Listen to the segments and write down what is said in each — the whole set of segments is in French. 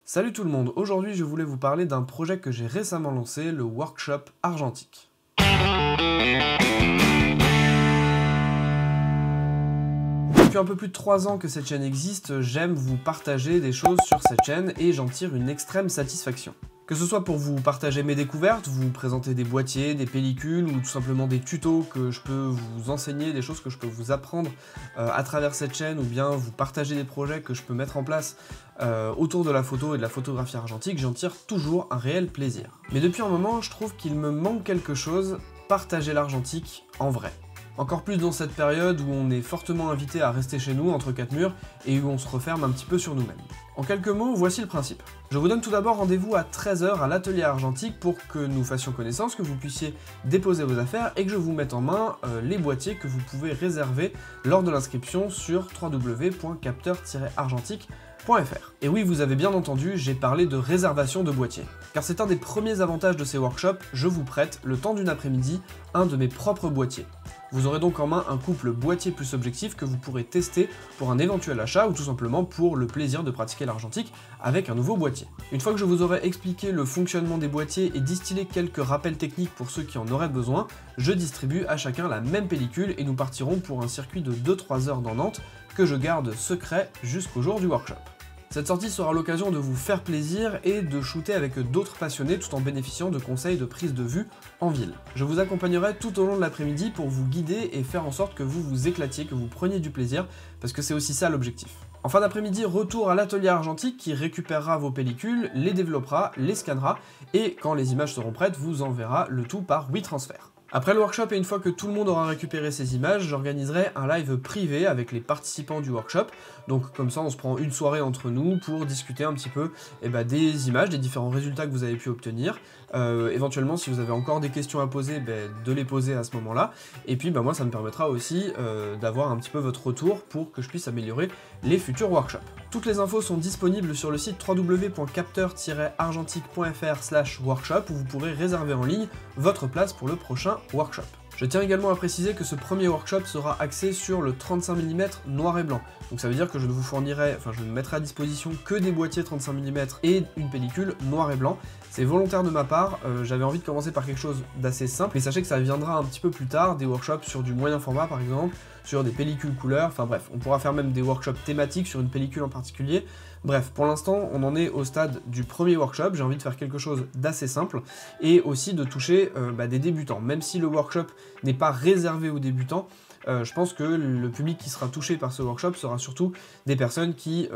Salut tout le monde, aujourd'hui je voulais vous parler d'un projet que j'ai récemment lancé, le workshop argentique. Depuis un peu plus de 3 ans que cette chaîne existe, j'aime vous partager des choses sur cette chaîne et j'en tire une extrême satisfaction. Que ce soit pour vous partager mes découvertes, vous présenter des boîtiers, des pellicules ou tout simplement des tutos que je peux vous enseigner, des choses que je peux vous apprendre à travers cette chaîne, ou bien vous partager des projets que je peux mettre en place autour de la photo et de la photographie argentique, j'en tire toujours un réel plaisir. Mais depuis un moment, je trouve qu'il me manque quelque chose, partager l'argentique en vrai. Encore plus dans cette période où on est fortement invité à rester chez nous entre quatre murs et où on se referme un petit peu sur nous-mêmes. En quelques mots, voici le principe. Je vous donne tout d'abord rendez-vous à 13 h à l'atelier argentique pour que nous fassions connaissance, que vous puissiez déposer vos affaires et que je vous mette en main les boîtiers que vous pouvez réserver lors de l'inscription sur www.capteur-argentique.fr. Et oui, vous avez bien entendu, j'ai parlé de réservation de boîtiers. Car c'est un des premiers avantages de ces workshops, je vous prête, le temps d'une après-midi, un de mes propres boîtiers. Vous aurez donc en main un couple boîtier plus objectif que vous pourrez tester pour un éventuel achat ou tout simplement pour le plaisir de pratiquer l'argentique avec un nouveau boîtier. Une fois que je vous aurai expliqué le fonctionnement des boîtiers et distillé quelques rappels techniques pour ceux qui en auraient besoin, je distribue à chacun la même pellicule et nous partirons pour un circuit de 2-3 heures dans Nantes que je garde secret jusqu'au jour du workshop. Cette sortie sera l'occasion de vous faire plaisir et de shooter avec d'autres passionnés tout en bénéficiant de conseils de prise de vue en ville. Je vous accompagnerai tout au long de l'après-midi pour vous guider et faire en sorte que vous vous éclatiez, que vous preniez du plaisir, parce que c'est aussi ça l'objectif. En fin d'après-midi, retour à l'atelier argentique qui récupérera vos pellicules, les développera, les scannera et quand les images seront prêtes, vous enverra le tout par WeTransfer. Après le workshop et une fois que tout le monde aura récupéré ces images, j'organiserai un live privé avec les participants du workshop. Donc comme ça on se prend une soirée entre nous pour discuter un petit peu des images, des différents résultats que vous avez pu obtenir. Éventuellement si vous avez encore des questions à poser, de les poser à ce moment-là. Et puis moi ça me permettra aussi d'avoir un petit peu votre retour pour que je puisse améliorer les futurs workshops. Toutes les infos sont disponibles sur le site www.capteur-argentique.fr/workshop où vous pourrez réserver en ligne votre place pour le prochain workshop. Je tiens également à préciser que ce premier workshop sera axé sur le 35 mm noir et blanc. Donc ça veut dire que je ne mettrai à disposition que des boîtiers 35 mm et une pellicule noir et blanc. C'est volontaire de ma part, j'avais envie de commencer par quelque chose d'assez simple, mais sachez que ça viendra un petit peu plus tard, des workshops sur du moyen format par exemple, sur des pellicules couleurs, enfin bref, on pourra faire même des workshops thématiques sur une pellicule en particulier. Bref, pour l'instant, on en est au stade du premier workshop, j'ai envie de faire quelque chose d'assez simple, et aussi de toucher des débutants. Même si le workshop n'est pas réservé aux débutants, je pense que le public qui sera touché par ce workshop sera surtout des personnes qui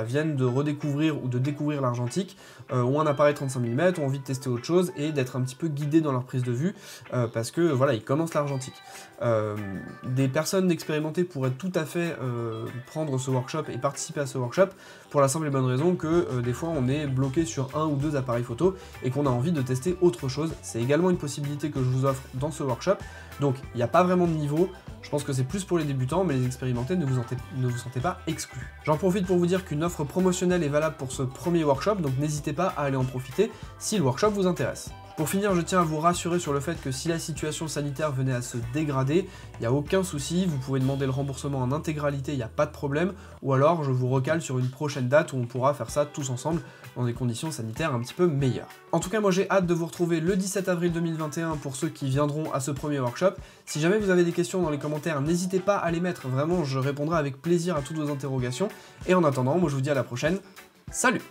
viennent de redécouvrir ou de découvrir l'argentique, ont un appareil 35 mm, ont envie de tester autre chose et d'être un petit peu guidés dans leur prise de vue parce que ils commencent l'argentique. Des personnes expérimentées pourraient tout à fait prendre ce workshop et participer à ce workshop pour la simple et bonne raison que des fois on est bloqué sur 1 ou 2 appareils photo et qu'on a envie de tester autre chose. C'est également une possibilité que je vous offre dans ce workshop, donc il n'y a pas vraiment de niveau. Je pense que c'est plus pour les débutants, mais les expérimentés ne vous sentez pas exclus. J'en profite pour vous dire qu'une offre promotionnelle est valable pour ce premier workshop, donc n'hésitez pas à aller en profiter si le workshop vous intéresse. Pour finir, je tiens à vous rassurer sur le fait que si la situation sanitaire venait à se dégrader, il n'y a aucun souci, vous pouvez demander le remboursement en intégralité, il n'y a pas de problème, ou alors je vous recale sur une prochaine date où on pourra faire ça tous ensemble dans des conditions sanitaires un petit peu meilleures. En tout cas, moi j'ai hâte de vous retrouver le 17 avril 2021 pour ceux qui viendront à ce premier workshop. Si jamais vous avez des questions dans les commentaires, n'hésitez pas à les mettre, vraiment je répondrai avec plaisir à toutes vos interrogations. Et en attendant, moi je vous dis à la prochaine, salut!